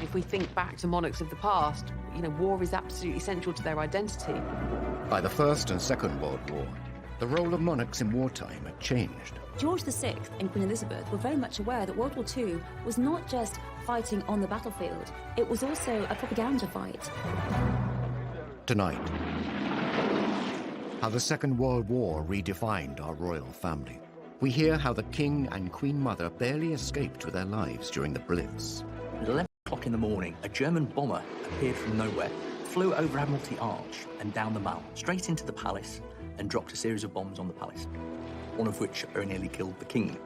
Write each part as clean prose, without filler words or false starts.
If we think back to monarchs of the past, you know, war is absolutely central to their identity. By the First and Second World War, the role of monarchs in wartime had changed. George VI and Queen Elizabeth were very much aware that World War II was not just fighting on the battlefield, it was also a propaganda fight. Tonight, how the Second World War redefined our royal family. We hear how the King and Queen Mother barely escaped with their lives during the Blitz. At 11 o'clock in the morning, a German bomber appeared from nowhere, flew over Admiralty Arch and down the Mall, straight into the palace, and dropped a series of bombs on the palace, one of which very nearly killed the King.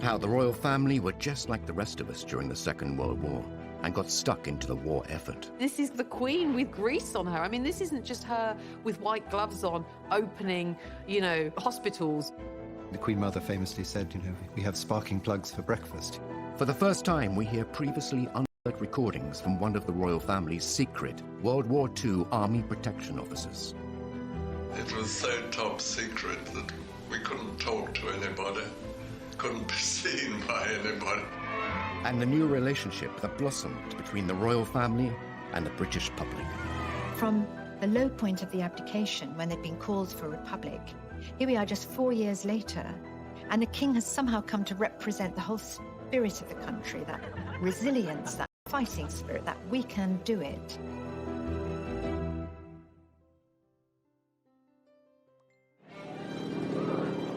How the royal family were just like the rest of us during the Second World War and got stuck into the war effort. This is the Queen with grease on her. I mean, this isn't just her with white gloves on, opening, you know, hospitals. The Queen Mother famously said, you know, we have sparking plugs for breakfast. For the first time, we hear previously unheard recordings from one of the royal family's secret World War II Army protection officers. It was so top secret that we couldn't talk to anybody, couldn't be seen by anybody. And the new relationship that blossomed between the royal family and the British public. From the low point of the abdication, when they'd been called for a republic, here we are just 4 years later, and the King has somehow come to represent the whole spirit of the country, that resilience, that fighting spirit, that we can do it.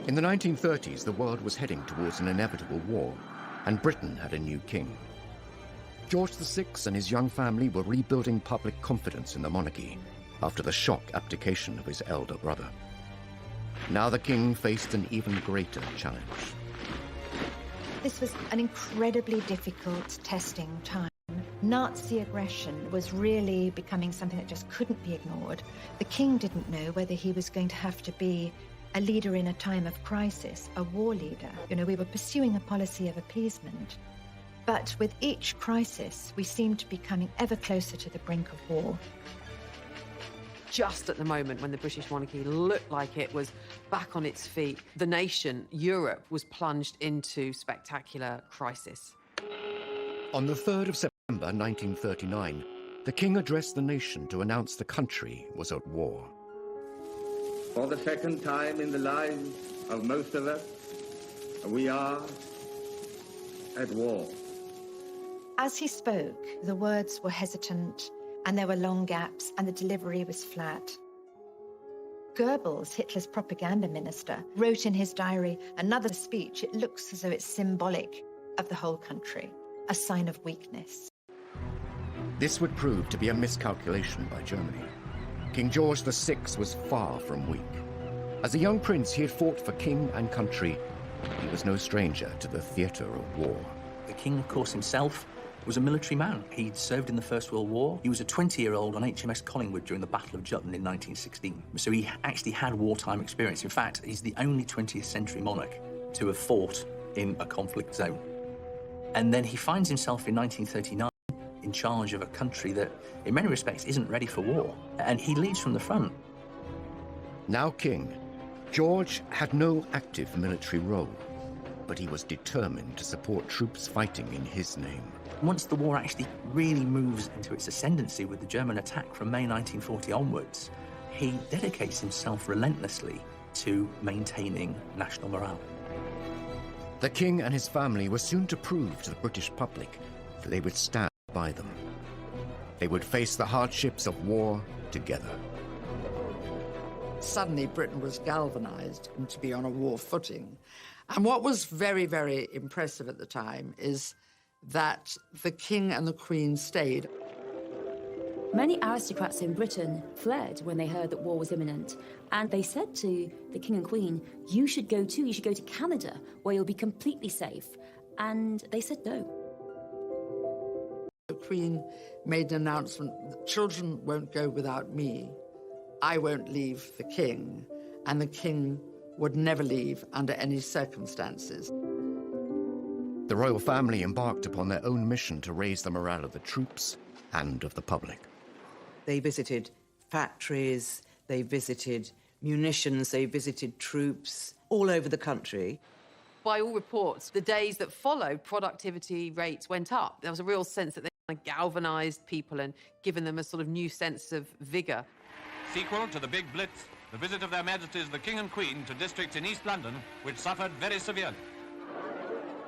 In the 1930s, the world was heading towards an inevitable war, and Britain had a new king. George VI and his young family were rebuilding public confidence in the monarchy after the shock abdication of his elder brother. Now the king faced an even greater challenge. This was an incredibly difficult testing time. Nazi aggression was really becoming something that just couldn't be ignored. The king didn't know whether he was going to have to be a leader in a time of crisis, a war leader. You know, we were pursuing a policy of appeasement. But with each crisis, we seemed to be coming ever closer to the brink of war. Just at the moment when the British monarchy looked like it was back on its feet, the nation, Europe, was plunged into spectacular crisis. On the 3rd of September 1939, the king addressed the nation to announce the country was at war. For the second time in the lives of most of us, we are at war. As he spoke, the words were hesitant, and there were long gaps, and the delivery was flat. Goebbels, Hitler's propaganda minister, wrote in his diary, another speech, it looks as though it's symbolic of the whole country, a sign of weakness. This would prove to be a miscalculation by Germany. King George VI was far from weak. As a young prince, he had fought for king and country. He was no stranger to the theatre of war. The King, of course, himself was a military man. He'd served in the First World War. He was a 20-year-old on HMS Collingwood during the Battle of Jutland in 1916. So he actually had wartime experience. In fact, he's the only 20th century monarch to have fought in a conflict zone. And then he finds himself in 1939 in charge of a country that, in many respects, isn't ready for war. And he leads from the front. Now king, George had no active military role, but he was determined to support troops fighting in his name. Once the war actually really moves into its ascendancy with the German attack from May 1940 onwards, he dedicates himself relentlessly to maintaining national morale. The king and his family were soon to prove to the British public that they would stand by them. They would face the hardships of war together. Suddenly Britain was galvanized to be on a war footing. And what was very, very impressive at the time is that the King and the Queen stayed. Many aristocrats in Britain fled when they heard that war was imminent, and they said to the King and Queen, you should go to Canada, where you'll be completely safe. And they said no. The Queen made an announcement that children won't go without me. I won't leave the King, and the King would never leave under any circumstances. The royal family embarked upon their own mission to raise the morale of the troops and of the public. They visited factories, they visited munitions, they visited troops all over the country. By all reports, the days that followed, productivity rates went up. There was a real sense that they galvanised people and given them a sort of new sense of vigour. Sequel to the Big Blitz, the visit of Their Majesties the King and Queen to districts in East London which suffered very severely.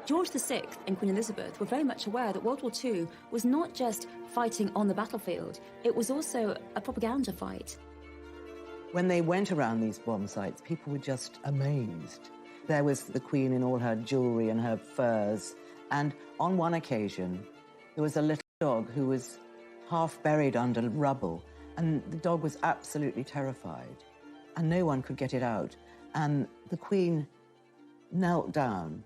George VI and Queen Elizabeth were very much aware that World War II was not just fighting on the battlefield, it was also a propaganda fight. When they went around these bomb sites, people were just amazed. There was the Queen in all her jewellery and her furs, and on one occasion, there was a little dog who was half buried under rubble, and the dog was absolutely terrified, and no one could get it out. And the Queen knelt down,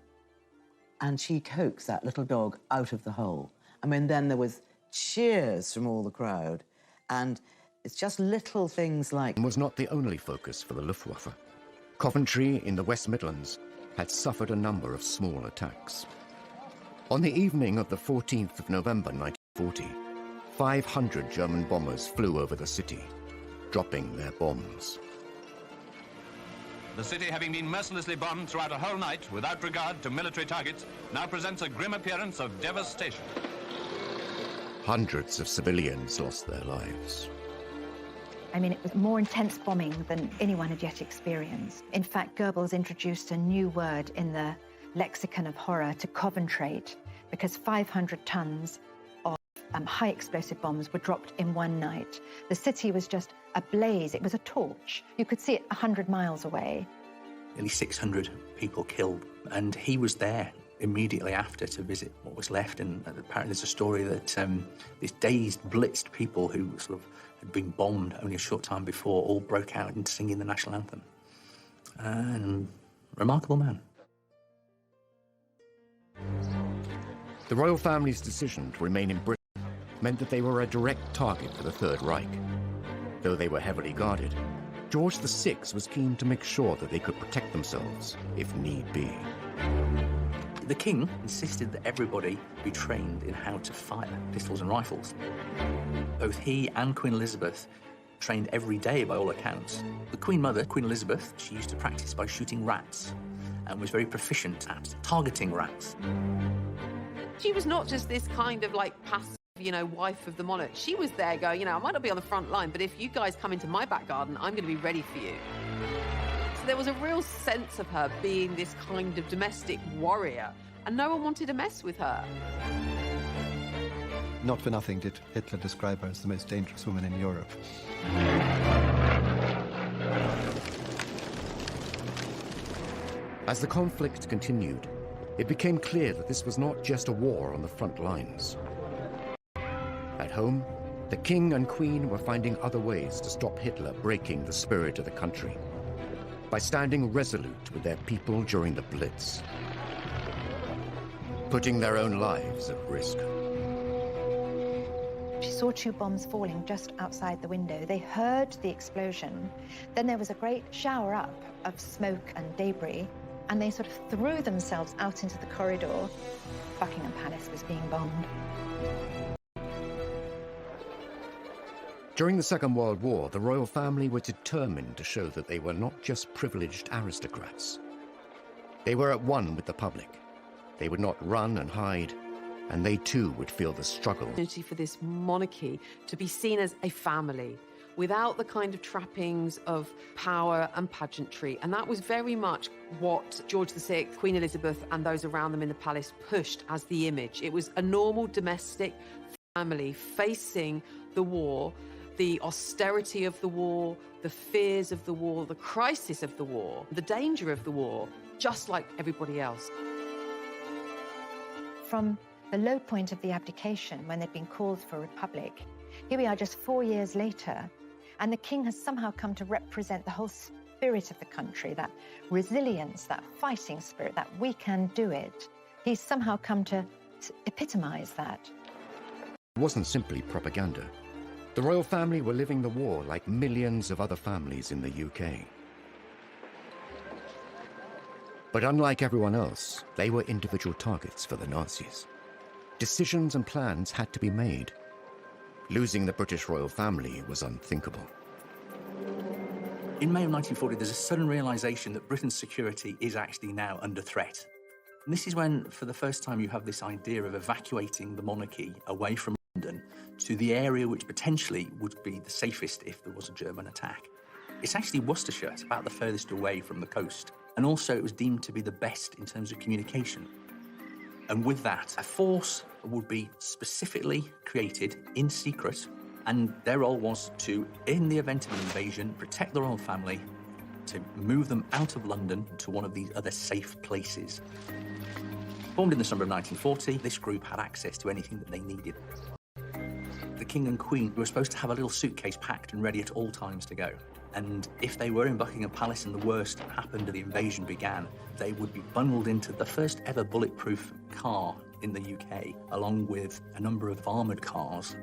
and she coaxed that little dog out of the hole. I mean, then there was cheers from all the crowd, and it's just little things like... Was not the only focus for the Luftwaffe. Coventry in the West Midlands had suffered a number of small attacks. On the evening of the 14th of November 1940, 500 German bombers flew over the city, dropping their bombs. The city, having been mercilessly bombed throughout a whole night without regard to military targets, now presents a grim appearance of devastation. Hundreds of civilians lost their lives. I mean, it was more intense bombing than anyone had yet experienced. In fact, Goebbels introduced a new word in the lexicon of horror to Coventrate, because 500 tons of high explosive bombs were dropped in one night. The city was just ablaze. It was a torch. You could see it 100 miles away. Nearly 600 people killed, and he was there immediately after to visit what was left. And apparently there's a story that these dazed, blitzed people who sort of had been bombed only a short time before all broke out into singing the national anthem. And remarkable man. The royal family's decision to remain in Britain meant that they were a direct target for the Third Reich. Though they were heavily guarded, George VI was keen to make sure that they could protect themselves, if need be. The king insisted that everybody be trained in how to fire pistols and rifles. Both he and Queen Elizabeth trained every day by all accounts. The Queen Mother, Queen Elizabeth, she used to practice by shooting rats and was very proficient at targeting rats. She was not just this kind of like passive, wife of the monarch. She was there going, I might not be on the front line, but if you guys come into my back garden, I'm going to be ready for you. So there was a real sense of her being this kind of domestic warrior, and no one wanted to mess with her. Not for nothing did Hitler describe her as the most dangerous woman in Europe. As the conflict continued, it became clear that this was not just a war on the front lines. At home, the King and Queen were finding other ways to stop Hitler breaking the spirit of the country, by standing resolute with their people during the Blitz, putting their own lives at risk. She saw 2 bombs falling just outside the window. They heard the explosion. Then there was a great shower up of smoke and debris, and they sort of threw themselves out into the corridor. Buckingham Palace was being bombed. During the Second World War, the royal family were determined to show that they were not just privileged aristocrats. They were at one with the public. They would not run and hide, and they too would feel the struggle. For this monarchy to be seen as a family, without the kind of trappings of power and pageantry. And that was very much what George VI, Queen Elizabeth, and those around them in the palace pushed as the image. It was a normal domestic family facing the war, the austerity of the war, the fears of the war, the crisis of the war, the danger of the war, just like everybody else. From the low point of the abdication, when they'd been called for a republic, here we are just 4 years later, and the king has somehow come to represent the whole spirit of the country, that resilience, that fighting spirit, that we can do it. He's somehow come to epitomize that. It wasn't simply propaganda. The royal family were living the war like millions of other families in the UK. But unlike everyone else, they were individual targets for the Nazis. Decisions and plans had to be made. Losing the British royal family was unthinkable. In May of 1940, there's a sudden realization that Britain's security is actually now under threat. And this is when, for the first time, you have this idea of evacuating the monarchy away from to the area which potentially would be the safest if there was a German attack. It's actually Worcestershire, it's about the furthest away from the coast. And also it was deemed to be the best in terms of communication. And with that, a force would be specifically created in secret, and their role was to, in the event of an invasion, protect the royal family, to move them out of London to one of these other safe places. Formed in the summer of 1940, this group had access to anything that they needed. The King and Queen were supposed to have a little suitcase packed and ready at all times to go. And if they were in Buckingham Palace and the worst happened and the invasion began, they would be bundled into the first ever bulletproof car in the UK, along with a number of armoured cars.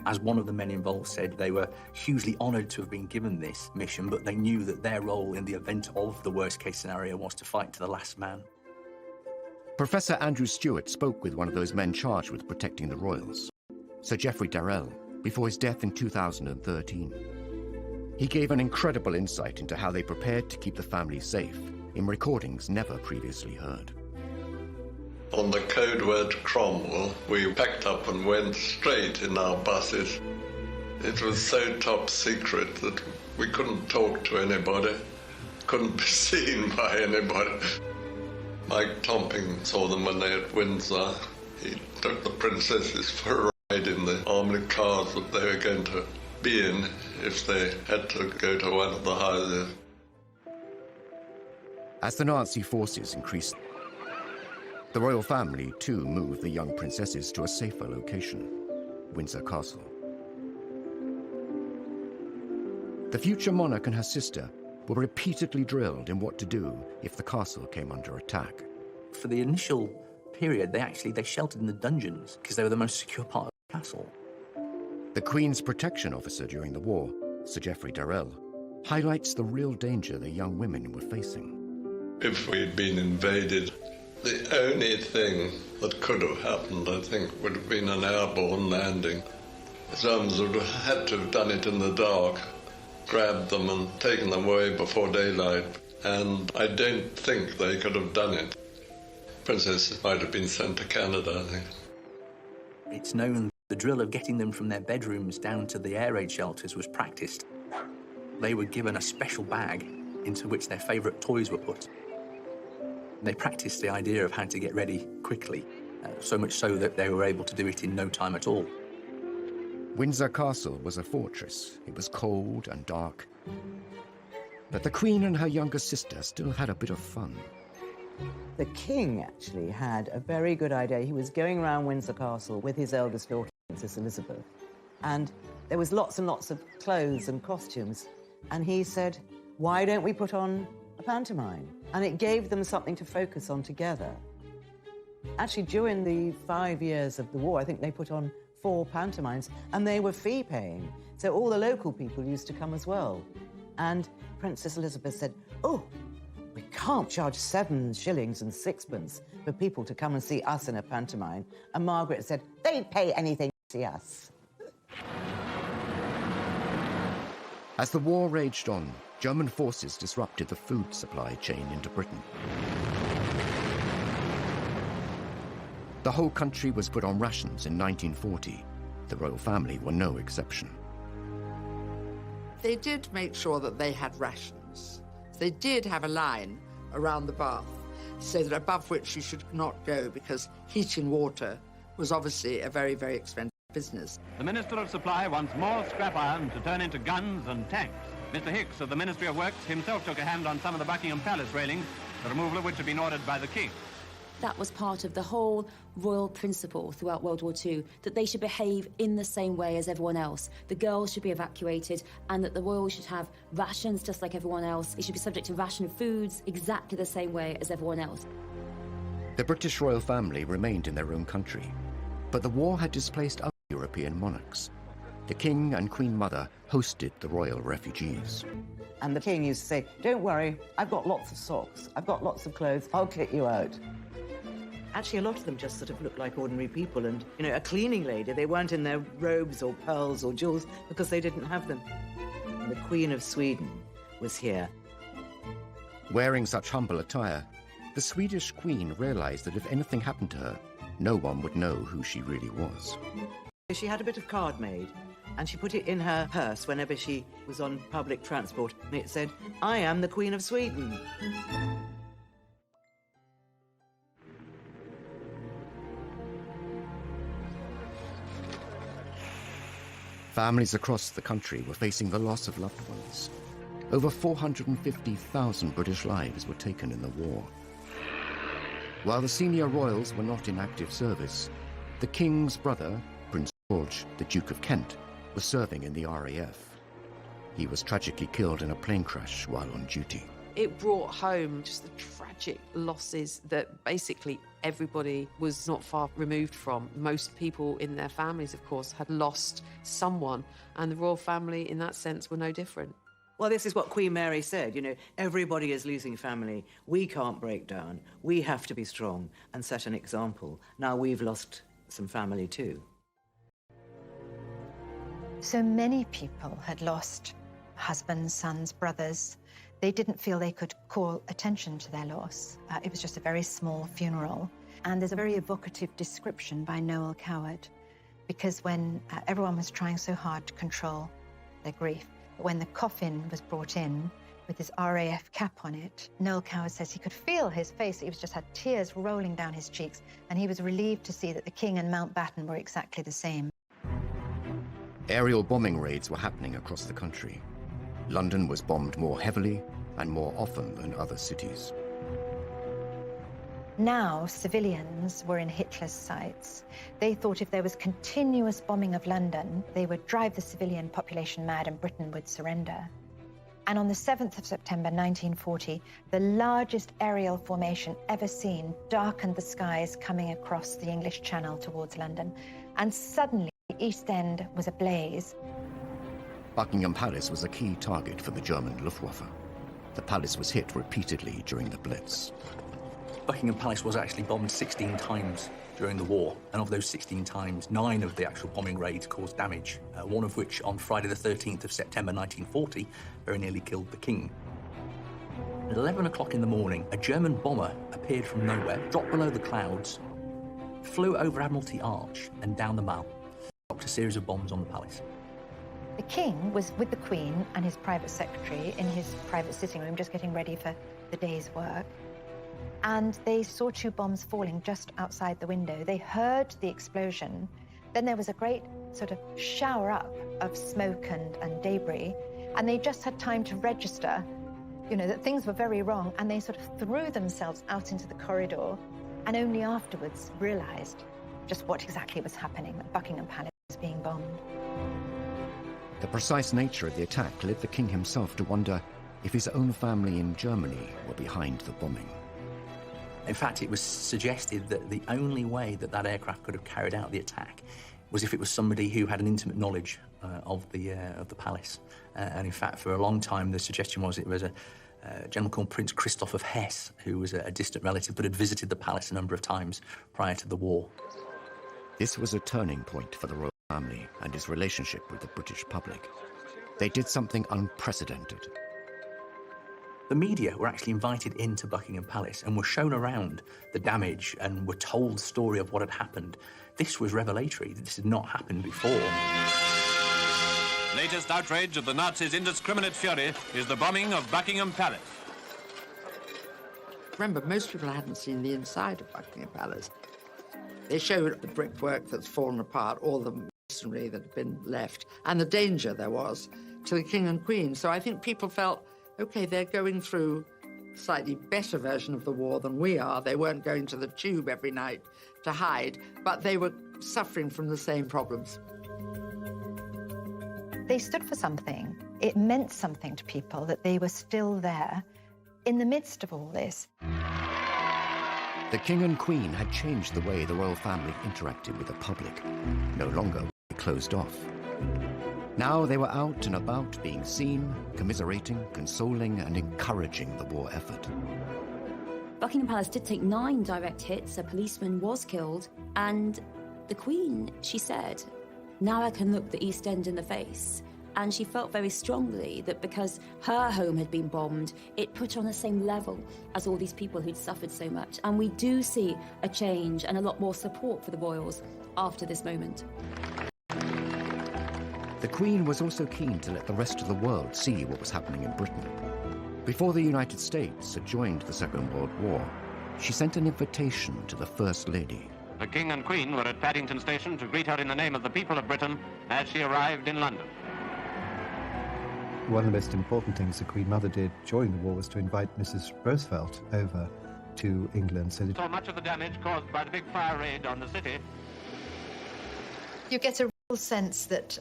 As one of the men involved said, they were hugely honoured to have been given this mission, but they knew that their role in the event of the worst-case scenario was to fight to the last man. Professor Andrew Stewart spoke with one of those men charged with protecting the royals, Sir Geoffrey Darrell, before his death in 2013. He gave an incredible insight into how they prepared to keep the family safe in recordings never previously heard. On the code word Cromwell, we packed up and went straight in our buses. It was so top secret that we couldn't talk to anybody, couldn't be seen by anybody. Mike Tomping saw them when they were at Windsor. He took the princesses for a ride in the armoured cars that they were going to be in if they had to go to one of the houses. As the Nazi forces increased, the royal family too moved the young princesses to a safer location, Windsor Castle. The future monarch and her sister were repeatedly drilled in what to do if the castle came under attack. For the initial period, they sheltered in the dungeons because they were the most secure part of the castle. The Queen's protection officer during the war, Sir Geoffrey Darrell, highlights the real danger the young women were facing. If we'd been invaded, the only thing that could have happened, I think, would have been an airborne landing. The Germans would have had to have done it in the dark, grabbed them and taken them away before daylight, and I don't think they could have done it. Princess might have been sent to Canada, I think. It's known the drill of getting them from their bedrooms down to the air raid shelters was practiced. They were given a special bag into which their favourite toys were put. They practiced the idea of how to get ready quickly, so much so that they were able to do it in no time at all. Windsor Castle was a fortress. It was cold and dark. But the Queen and her younger sister still had a bit of fun. The king actually had a very good idea. He was going around Windsor Castle with his eldest daughter, Princess Elizabeth, and there was lots and lots of clothes and costumes, and he said, why don't we put on a pantomime? And it gave them something to focus on together. Actually, during the 5 years of the war, I think they put on 4 pantomimes, and they were fee-paying. So all the local people used to come as well. And Princess Elizabeth said, oh, we can't charge 7 shillings and 6pence for people to come and see us in a pantomime. And Margaret said, they'd pay anything to see us. As the war raged on, German forces disrupted the food supply chain into Britain. The whole country was put on rations in 1940. The royal family were no exception. They did make sure that they had rations. They did have a line around the bath so that above which you should not go, because heating water was obviously a very, very expensive business. The Minister of Supply wants more scrap iron to turn into guns and tanks. Mr. Hicks of the Ministry of Works himself took a hand on some of the Buckingham Palace railings, the removal of which had been ordered by the King. That was part of the whole royal principle throughout World War II, that they should behave in the same way as everyone else. The girls should be evacuated, and that the royals should have rations just like everyone else. They should be subject to ration foods exactly the same way as everyone else. The British royal family remained in their own country, but the war had displaced other European monarchs. The King and Queen Mother hosted the royal refugees. And the king used to say, don't worry, I've got lots of socks, I've got lots of clothes, I'll kick you out. Actually, a lot of them just sort of looked like ordinary people, and, you know, a cleaning lady, they weren't in their robes or pearls or jewels because they didn't have them. And the Queen of Sweden was here. Wearing such humble attire, the Swedish Queen realized that if anything happened to her, no one would know who she really was. She had a bit of card made, and she put it in her purse whenever she was on public transport, and it said, "I am the Queen of Sweden." Families across the country were facing the loss of loved ones. Over 450,000 British lives were taken in the war. While the senior royals were not in active service, the King's brother, Prince George, the Duke of Kent, was serving in the RAF. He was tragically killed in a plane crash while on duty. It brought home just the tragic losses that basically everybody was not far removed from. Most people in their families, of course, had lost someone, and the royal family, in that sense, were no different. Well, this is what Queen Mary said, you know, everybody is losing family. We can't break down. We have to be strong and set an example. Now we've lost some family too. So many people had lost husbands, sons, brothers. They didn't feel they could call attention to their loss. It was just a very small funeral. And there's a very evocative description by Noel Coward, because when everyone was trying so hard to control their grief, when the coffin was brought in with his RAF cap on it, Noel Coward says he could feel his face. He just had tears rolling down his cheeks, and he was relieved to see that the King and Mountbatten were exactly the same. Aerial bombing raids were happening across the country. London was bombed more heavily and more often than other cities. Now, civilians were in Hitler's sights. They thought if there was continuous bombing of London, they would drive the civilian population mad and Britain would surrender. And on the 7th of September 1940, the largest aerial formation ever seen darkened the skies coming across the English Channel towards London. And suddenly, the East End was ablaze. Buckingham Palace was a key target for the German Luftwaffe. The palace was hit repeatedly during the Blitz. Buckingham Palace was actually bombed 16 times during the war, and of those 16 times, 9 of the actual bombing raids caused damage, one of which on Friday the 13th of September 1940 very nearly killed the King. At 11 o'clock in the morning, a German bomber appeared from nowhere, dropped below the clouds, flew over Admiralty Arch and down the Mall, dropped a series of bombs on the palace. The King was with the Queen and his private secretary in his private sitting room, just getting ready for the day's work. And they saw 2 bombs falling just outside the window. They heard the explosion. Then there was a great sort of shower up of smoke and debris. And they just had time to register, you know, that things were very wrong. And they sort of threw themselves out into the corridor and only afterwards realized just what exactly was happening, that Buckingham Palace was being bombed. The precise nature of the attack led the King himself to wonder if his own family in Germany were behind the bombing. In fact, it was suggested that the only way that that aircraft could have carried out the attack was if it was somebody who had an intimate knowledge of the palace. And in fact, for a long time, the suggestion was it was a gentleman called Prince Christoph of Hesse, who was a distant relative but had visited the palace a number of times prior to the war. This was a turning point for the royal family and his relationship with the British public. They did something unprecedented. The media were actually invited into Buckingham Palace and were shown around the damage and were told the story of what had happened. This was revelatory. This had not happened before. Latest outrage of the Nazis' indiscriminate fury is the bombing of Buckingham Palace. Remember, most people hadn't seen the inside of Buckingham Palace. They showed the brickwork that's fallen apart, all the masonry that had been left, and the danger there was to the King and Queen. So I think people felt, OK, they're going through a slightly better version of the war than we are. They weren't going to the tube every night to hide, but they were suffering from the same problems. They stood for something. It meant something to people that they were still there in the midst of all this. The King and Queen had changed the way the royal family interacted with the public. No longer were they closed off. Now they were out and about, being seen, commiserating, consoling, and encouraging the war effort. Buckingham Palace did take 9 direct hits, a policeman was killed, and the Queen, she said, "Now I can look the East End in the face." And she felt very strongly that because her home had been bombed, it put her on the same level as all these people who'd suffered so much. And we do see a change and a lot more support for the royals after this moment. The Queen was also keen to let the rest of the world see what was happening in Britain. Before the United States had joined the Second World War, she sent an invitation to the First Lady. The King and Queen were at Paddington Station to greet her in the name of the people of Britain as she arrived in London. One of the most important things the Queen Mother did during the war was to invite Mrs. Roosevelt over to England. So much of the damage caused by the big fire raid on the city. You get a real sense that,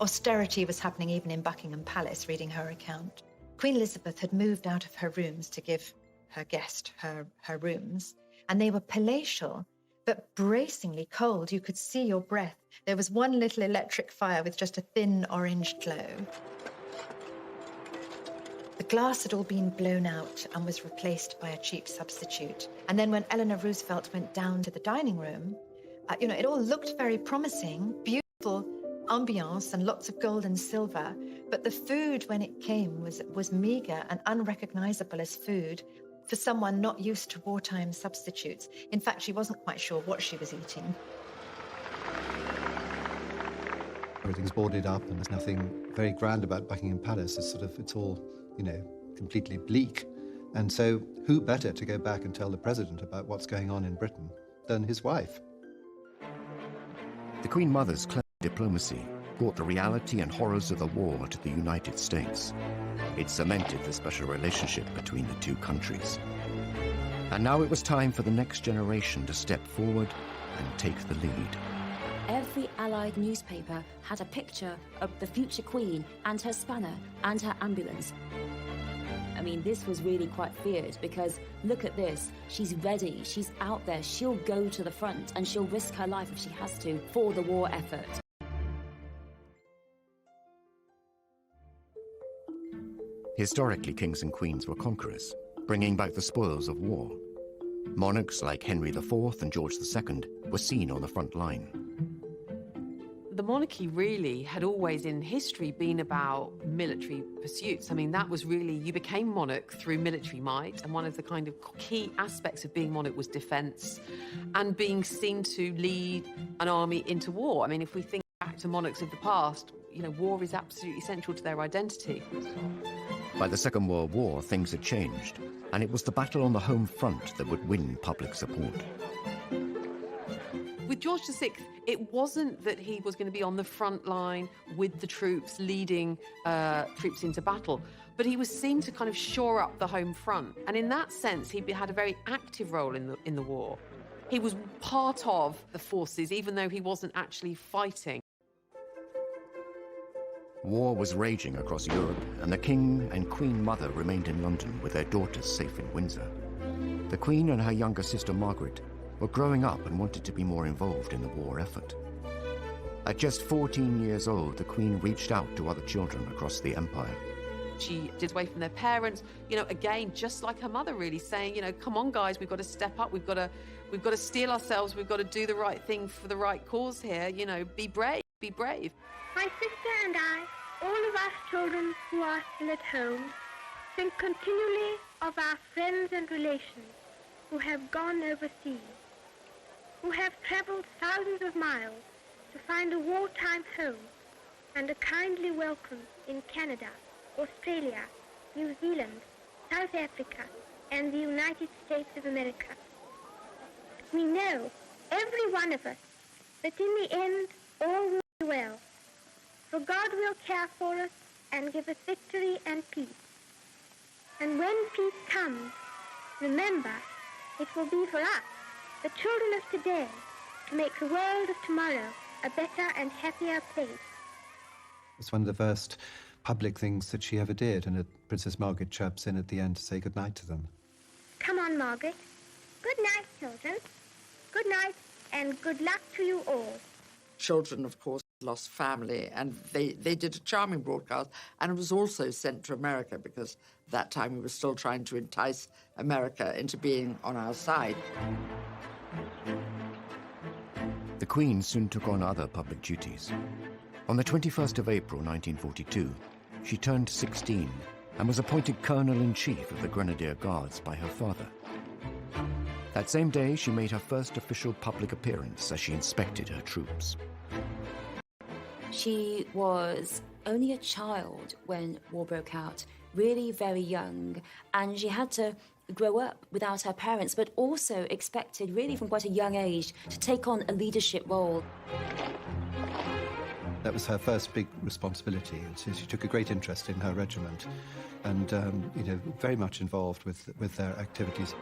austerity was happening even in Buckingham Palace, reading her account. Queen Elizabeth had moved out of her rooms to give her guest her rooms, and they were palatial, but bracingly cold. You could see your breath. There was one little electric fire with just a thin orange glow. The glass had all been blown out and was replaced by a cheap substitute. And then when Eleanor Roosevelt went down to the dining room, it all looked very promising, beautiful ambiance and lots of gold and silver. But the food, when it came, was meager and unrecognizable as food for someone not used to wartime substitutes. In fact, she wasn't quite sure what she was eating. everything's boarded up and there's nothing very grand about Buckingham Palace. It's all, completely bleak. And so who better to go back and tell the president about what's going on in Britain than his wife? The Queen Mother's clever diplomacy brought the reality and horrors of the war to the United States. It cemented the special relationship between the two countries. And now it was time for the next generation to step forward and take the lead. Every Allied newspaper had a picture of the future Queen and her spanner and her ambulance. I mean, this was really quite feared because, look at this, she's ready, she's out there, she'll go to the front and she'll risk her life if she has to for the war effort. Historically, kings and queens were conquerors, bringing back the spoils of war. Monarchs like Henry IV and George II were seen on the front line. The monarchy really had always in history been about military pursuits. I mean, that was really, you became monarch through military might, and one of the kind of key aspects of being monarch was defense and being seen to lead an army into war. I mean, if we think back to monarchs of the past, war is absolutely central to their identity. By the Second World War, things had changed, and it was the battle on the home front that would win public support. With George VI, it wasn't that he was going to be on the front line with the troops, leading troops into battle, but he was seen to kind of shore up the home front. And in that sense, he had a very active role in the war. He was part of the forces, even though he wasn't actually fighting. War was raging across Europe, and the King and Queen Mother remained in London with their daughters safe in Windsor. The Queen and her younger sister Margaret were growing up and wanted to be more involved in the war effort. At just 14 years old, the Queen reached out to other children across the empire. She did away from their parents, again, just like her mother, really saying, come on, guys, we've got to step up, we've got to steel ourselves, we've got to do the right thing for the right cause here, be brave, be brave. My sister and I, all of us children who are still at home, think continually of our friends and relations who have gone overseas, who have travelled thousands of miles to find a wartime home and a kindly welcome in Canada, Australia, New Zealand, South Africa, and the United States of America. We know, every one of us, that in the end all will be well, for God will care for us and give us victory and peace. And when peace comes, remember, it will be for us, the children of today, to make the world of tomorrow a better and happier place. It's one of the first public things that she ever did, and Princess Margaret chirps in at the end to say goodnight to them. Come on, Margaret. Good night, children. Good night, and good luck to you all. Children, of course, lost family, and they did a charming broadcast, and it was also sent to America because at that time we were still trying to entice America into being on our side. The Queen soon took on other public duties. On the 21st of April 1942, she turned 16 and was appointed Colonel-in-Chief of the Grenadier Guards by her father. That same day, she made her first official public appearance as she inspected her troops. She was only a child when war broke out, really very young, and she had to grow up without her parents, but also expected, really from quite a young age, to take on a leadership role. That was her first big responsibility, and so she took a great interest in her regiment and, very much involved with their activities.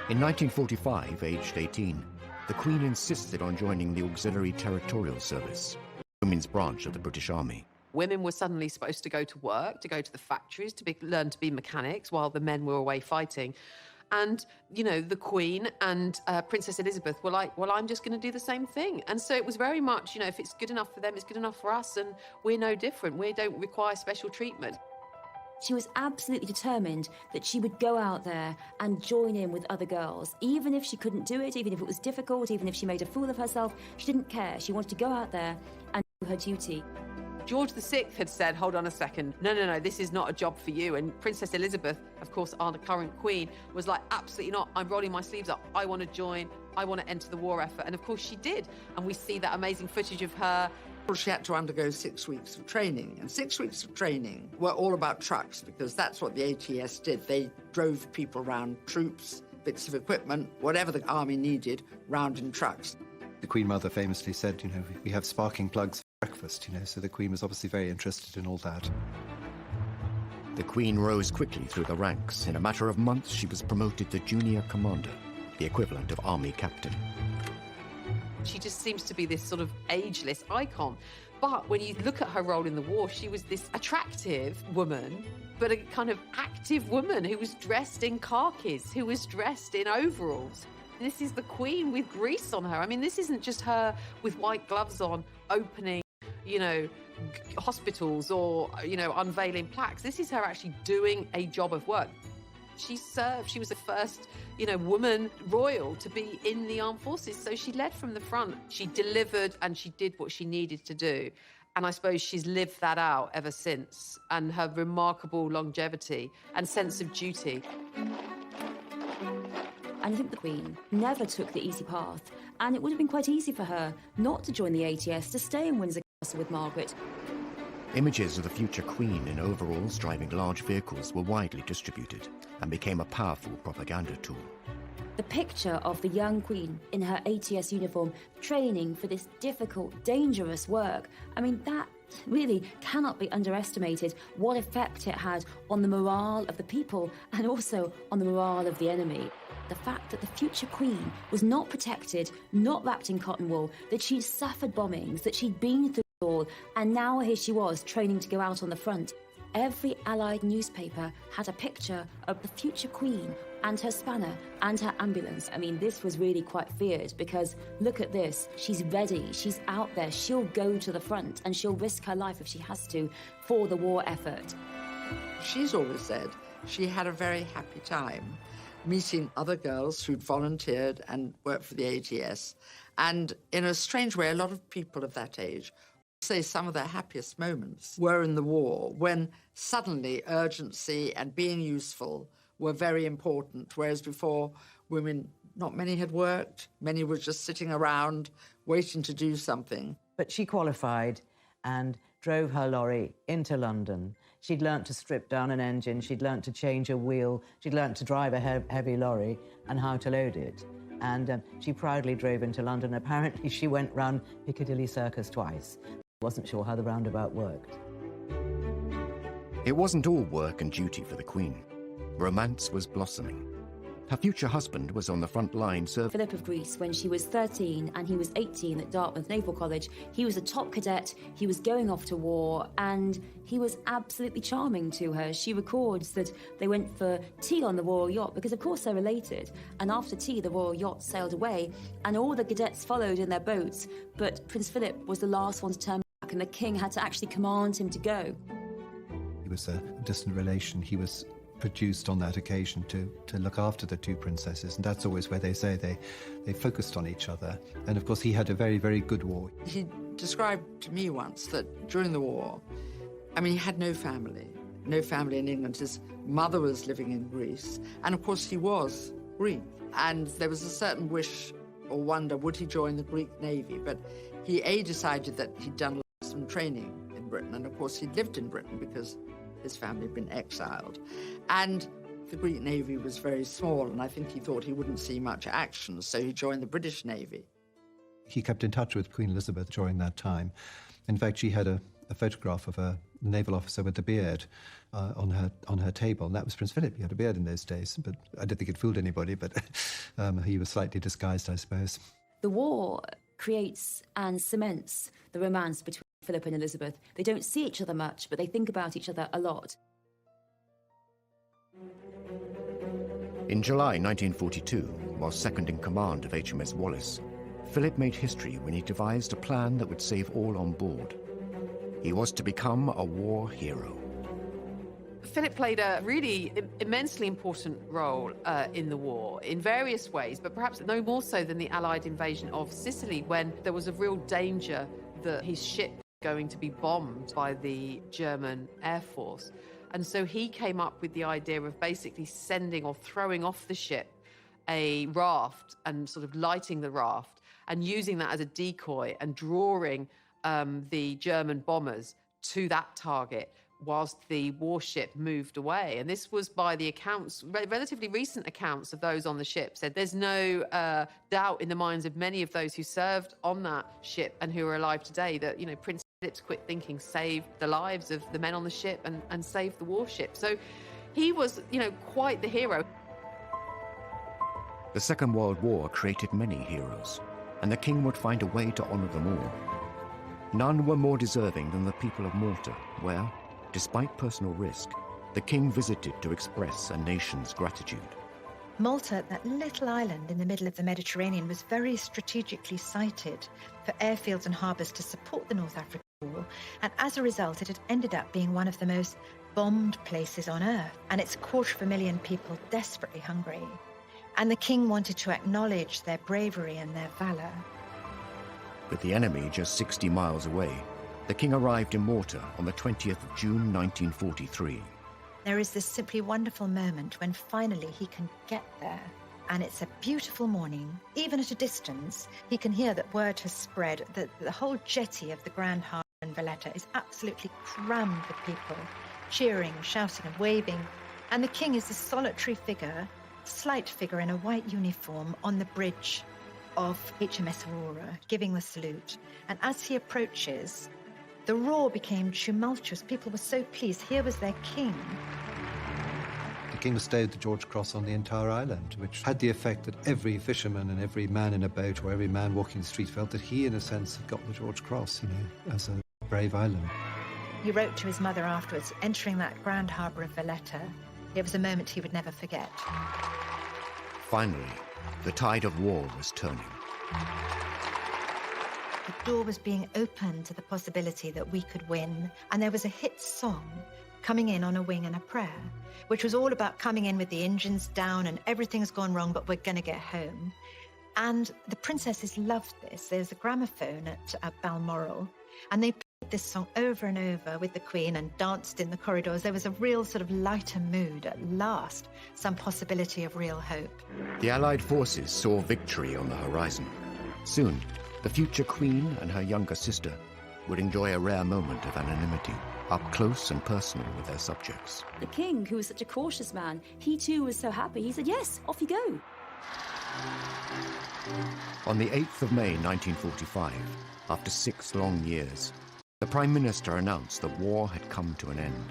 In 1945, aged 18, the Queen insisted on joining the Auxiliary Territorial Service, the women's branch of the British Army. Women were suddenly supposed to go to work, to go to the factories, to learn to be mechanics while the men were away fighting. And, the Queen and Princess Elizabeth were like, well, I'm just going to do the same thing. And so it was very much, if it's good enough for them, it's good enough for us, and we're no different. We don't require special treatment. She was absolutely determined that she would go out there and join in with other girls. Even if she couldn't do it, even if it was difficult, even if she made a fool of herself, she didn't care. She wanted to go out there and do her duty. George VI had said, hold on a second, no, this is not a job for you. And Princess Elizabeth, of course, our current queen, was like, absolutely not. I'm rolling my sleeves up. I want to join. I want to enter the war effort. And of course she did. And we see that amazing footage of her. She had to undergo 6 weeks of training. And 6 weeks of training were all about trucks, because that's what the ATS did. They drove people around, troops, bits of equipment, whatever the army needed, round in trucks. The Queen Mother famously said, we have sparking plugs for breakfast, so the Queen was obviously very interested in all that. The Queen rose quickly through the ranks. In a matter of months, she was promoted to junior commander, the equivalent of army captain. She just seems to be this sort of ageless icon. But when you look at her role in the war, she was this attractive woman, but a kind of active woman who was dressed in khakis, who was dressed in overalls. This is the Queen with grease on her. I mean, this isn't just her with white gloves on, opening, hospitals or, unveiling plaques. This is her actually doing a job of work. She served. She was the first, woman royal to be in the armed forces. So she led from the front. She delivered and she did what she needed to do. And I suppose she's lived that out ever since. And her remarkable longevity and sense of duty. And I think the Queen never took the easy path. And it would have been quite easy for her not to join the ATS, to stay in Windsor Castle with Margaret. Images of the future Queen in overalls driving large vehicles were widely distributed and became a powerful propaganda tool. The picture of the young Queen in her ATS uniform training for this difficult, dangerous work, that really cannot be underestimated, what effect it had on the morale of the people and also on the morale of the enemy. The fact that the future Queen was not protected, not wrapped in cotton wool, that she'd suffered bombings, that she'd been through it all, and now here she was training to go out on the front. Every Allied newspaper had a picture of the future Queen and her spanner and her ambulance. This was really quite feared, because look at this. She's ready. She's out there. She'll go to the front and she'll risk her life if she has to for the war effort. She's always said she had a very happy time meeting other girls who'd volunteered and worked for the ATS. And in a strange way, a lot of people of that age say some of their happiest moments were in the war, when suddenly urgency and being useful were very important, whereas before women, not many had worked, many were just sitting around waiting to do something. But she qualified and drove her lorry into London. She'd learnt to strip down an engine, she'd learnt to change a wheel, she'd learnt to drive a heavy lorry and how to load it. And she proudly drove into London. Apparently she went round Piccadilly Circus twice. Wasn't sure how the roundabout worked. It wasn't all work and duty for the Queen. Romance was blossoming. Her future husband was on the front line serving. Philip of Greece, when she was 13 and he was 18 at Dartmouth Naval College, he was a top cadet, he was going off to war, and he was absolutely charming to her. She records that they went for tea on the Royal Yacht, because of course they're related, and after tea the Royal Yacht sailed away, and all the cadets followed in their boats, but Prince Philip was the last one to turn back, and the king had to actually command him to go. He was a distant relation. He was produced on that occasion to look after the two princesses, and that's always where they say they focused on each other. And of course he had a very, very good war. He described to me once that during the war, he had no family in England. His mother was living in Greece, and of course he was Greek, and there was a certain wish or wonder, would he join the Greek Navy? But he decided that he'd done lots of from training in Britain. And of course, he'd lived in Britain because his family had been exiled. And the Greek Navy was very small, and I think he thought he wouldn't see much action, so he joined the British Navy. He kept in touch with Queen Elizabeth during that time. In fact, she had a photograph of a naval officer with a beard on her table, and that was Prince Philip. He had a beard in those days, but I don't think it fooled anybody, but he was slightly disguised, I suppose. The war creates and cements the romance between Philip and Elizabeth. They don't see each other much, but they think about each other a lot. In July 1942, while second in command of HMS Wallace, Philip made history when he devised a plan that would save all on board. He was to become a war hero. Philip played a really immensely important role in the war in various ways, but perhaps no more so than the Allied invasion of Sicily, when there was a real danger that his ship was going to be bombed by the German Air Force. And so he came up with the idea of basically sending or throwing off the ship a raft and sort of lighting the raft and using that as a decoy and drawing the German bombers to that target whilst the warship moved away. And this was by the accounts, relatively recent accounts of those on the ship, said there's no doubt in the minds of many of those who served on that ship and who are alive today that, you know, Prince Philip's quick thinking saved the lives of the men on the ship and saved the warship. So he was, you know, quite the hero. The Second World War created many heroes, and the king would find a way to honor them all. None were more deserving than the people of Malta, where, despite personal risk, the king visited to express a nation's gratitude. Malta, that little island in the middle of the Mediterranean, was very strategically sited for airfields and harbours to support the North African War, and as a result, it had ended up being one of the most bombed places on earth, and its 250,000 people desperately hungry. And the king wanted to acknowledge their bravery and their valour. With the enemy just 60 miles away, the king arrived in Malta on the 20th of June 1943. There is this simply wonderful moment when finally he can get there. And it's a beautiful morning. Even at a distance, he can hear that word has spread that the whole jetty of the Grand Harbour in Valletta is absolutely crammed with people, cheering, shouting and waving. And the king is a solitary figure, slight figure in a white uniform on the bridge of HMS Aurora, giving the salute. And as he approaches, the roar became tumultuous. People were so pleased. Here was their king. The king bestowed the George Cross on the entire island, which had the effect that every fisherman and every man in a boat or every man walking the street felt that he, in a sense, had got the George Cross, you know, as a brave island. He wrote to his mother afterwards, entering that Grand Harbour of Valletta. It was a moment he would never forget. Finally, the tide of war was turning. The door was being opened to the possibility that we could win, and there was a hit song, Coming In on a Wing and a Prayer, which was all about coming in with the engines down and everything's gone wrong, but we're going to get home. And the princesses loved this. There's a gramophone at Balmoral, and they played this song over and over with the Queen and danced in the corridors. There was a real sort of lighter mood at last, some possibility of real hope. The Allied forces saw victory on the horizon. Soon, the future Queen and her younger sister would enjoy a rare moment of anonymity, up close and personal with their subjects. The king, who was such a cautious man, he too was so happy. He said, yes, off you go. On the 8th of May 1945, after 6 long years, the Prime Minister announced that war had come to an end.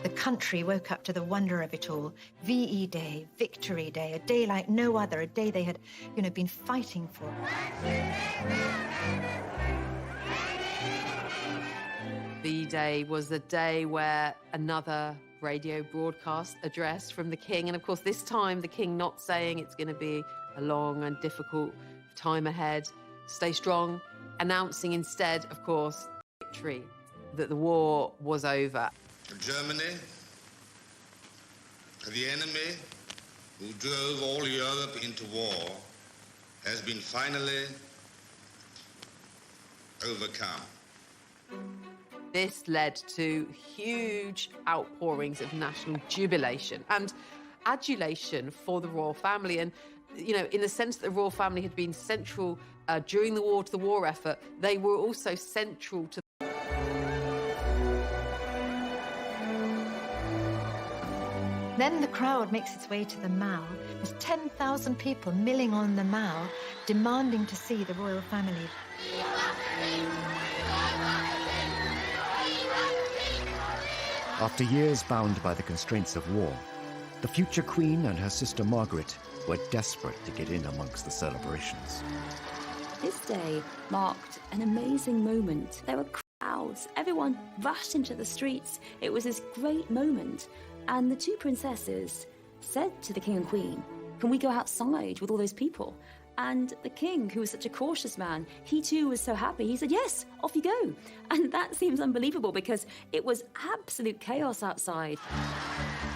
The country woke up to the wonder of it all. VE Day, Victory Day, a day like no other, a day they had, been fighting for. VE Day was the day where another radio broadcast address from the king, and of course this time the king not saying it's going to be a long and difficult time ahead, stay strong, announcing instead, of course, victory, that the war was over. Germany, the enemy who drove all Europe into war, has been finally overcome. This led to huge outpourings of national jubilation and adulation for the royal family. And, in the sense that the royal family had been central during the war to the war effort, they were also central to Then the crowd makes its way to the Mall. There's 10,000 people milling on the Mall, demanding to see the royal family. After years bound by the constraints of war, the future queen and her sister Margaret were desperate to get in amongst the celebrations. This day marked an amazing moment. There were crowds. Everyone rushed into the streets. It was this great moment. And the two princesses said to the king and queen, "Can we go outside with all those people?" And the king, who was such a cautious man, he too was so happy. He said, "Yes, off you go." And that seems unbelievable because it was absolute chaos outside.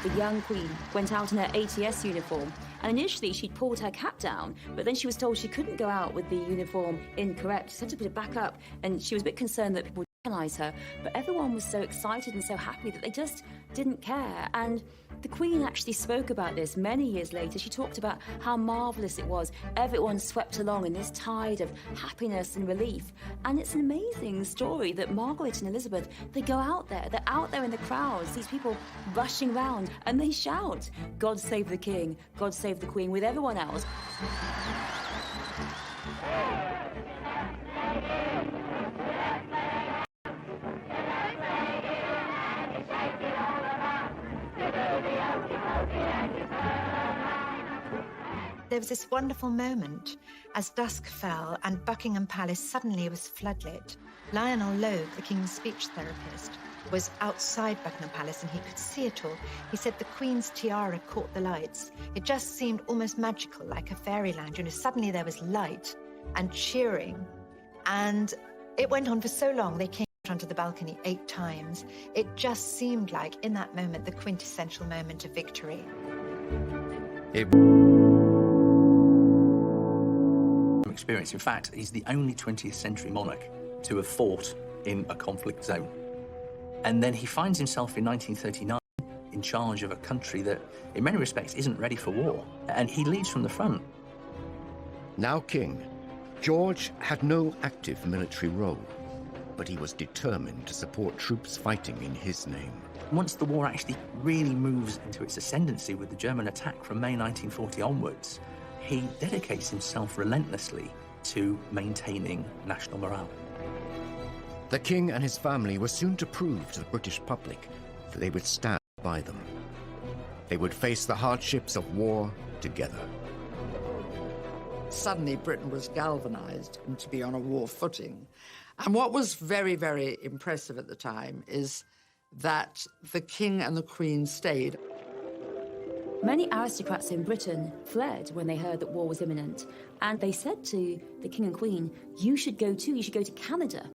The young queen went out in her ATS uniform, and initially she'd pulled her cap down, but then she was told she couldn't go out with the uniform incorrect. She had to put it back up, and she was a bit concerned that people would recognize her. But everyone was so excited and so happy that they just didn't care. And the Queen actually spoke about this many years later. She talked about how marvellous it was. Everyone swept along in this tide of happiness and relief. And it's an amazing story that Margaret and Elizabeth, they go out there. They're out there in the crowds, these people rushing round, and they shout, "God save the King, God save the Queen," with everyone else. There was this wonderful moment as dusk fell and Buckingham Palace suddenly was floodlit. Lionel Logue, the King's speech therapist, was outside Buckingham Palace and he could see it all. He said the Queen's tiara caught the lights. It just seemed almost magical, like a fairyland. You know, suddenly there was light and cheering. And it went on for so long. They came out onto the balcony 8 times. It just seemed like, in that moment, the quintessential moment of victory. Experience. In fact, he's the only 20th century monarch to have fought in a conflict zone. And then he finds himself in 1939 in charge of a country that, in many respects, isn't ready for war. And he leads from the front. Now king, George had no active military role, but he was determined to support troops fighting in his name. Once the war actually really moves into its ascendancy with the German attack from May 1940 onwards, he dedicates himself relentlessly to maintaining national morale. The king and his family were soon to prove to the British public that they would stand by them. They would face the hardships of war together. Suddenly Britain was galvanized and to be on a war footing. And what was very, very impressive at the time is that the king and the queen stayed. Many aristocrats in Britain fled when they heard that war was imminent, and they said to the king and queen, "You should go too, you should go to Canada,